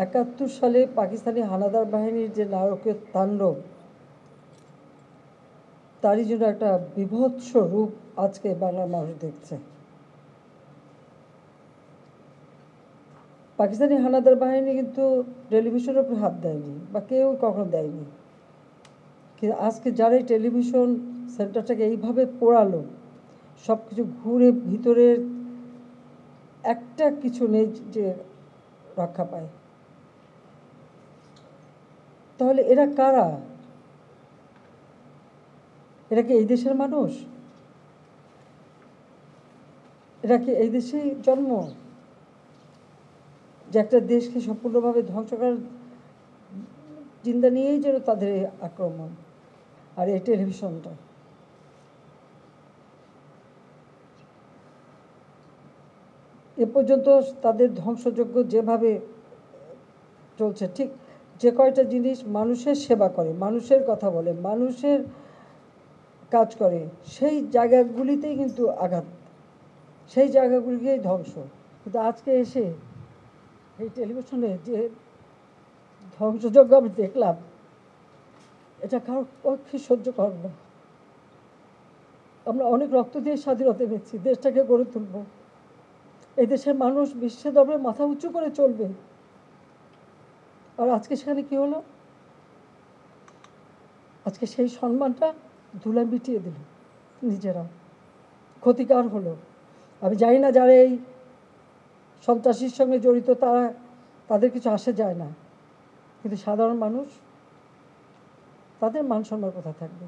71 সালে পাকিস্তানি হানাদার বাহিনীর যে নারকীয় তাণ্ডব, তারই জন্য একটা বীভৎস রূপ আজকে বাংলার মানুষ দেখছে। পাকিস্তানি হানাদার বাহিনী কিন্তু টেলিভিশনের উপর হাত দেয়নি, বা কেউ কখনো দেয়নি। কিন্তু আজকে যারা এই টেলিভিশন সেন্টারটাকে এইভাবে পোড়ালো, সব কিছু ঘুরে ভিতরের একটা কিছু নেই যে রক্ষা পায়, তাহলে এরা কারা? এরা কি এই দেশের মানুষ? এরা কি এই দেশেই জন্ম, যে একটা দেশকে সম্পূর্ণভাবে ধ্বংস করার চিন্তা নিয়েই যেন তাদের এই আক্রমণ আর এই টেলিভিশনটা? এ পর্যন্ত তাদের ধ্বংসযজ্ঞ যেভাবে চলছে, ঠিক যে কয়টা জিনিস মানুষের সেবা করে, মানুষের কথা বলে, মানুষের কাজ করে, সেই জায়গাগুলিতেই কিন্তু আঘাত, সেই জায়গাগুলিকেই ধ্বংস। কিন্তু আজকে এসে এই টেলিভিশনে যে ধ্বংসযজ্ঞ আমি দেখলাম, এটা কারোর পক্ষে সহ্য কর না। আমরা অনেক রক্ত দিয়ে স্বাধীনতা পেয়েছি, দেশটাকে গড়ে তুলব, এই দেশের মানুষ বিশ্বের দরবারে মাথা উঁচু করে চলবে। আর আজকে সেখানে কি হলো? আজকে সেই সম্মানটা ধুলায় মিটিয়ে দিল নিজেরা, ক্ষতিকার হলো। আমি জানি না যারা এই সন্ত্রাসীর সঙ্গে জড়িত তাদের কিছু আসে যায় না, কিন্তু সাধারণ মানুষ, তাদের মান সম্মান কোথায় থাকবে?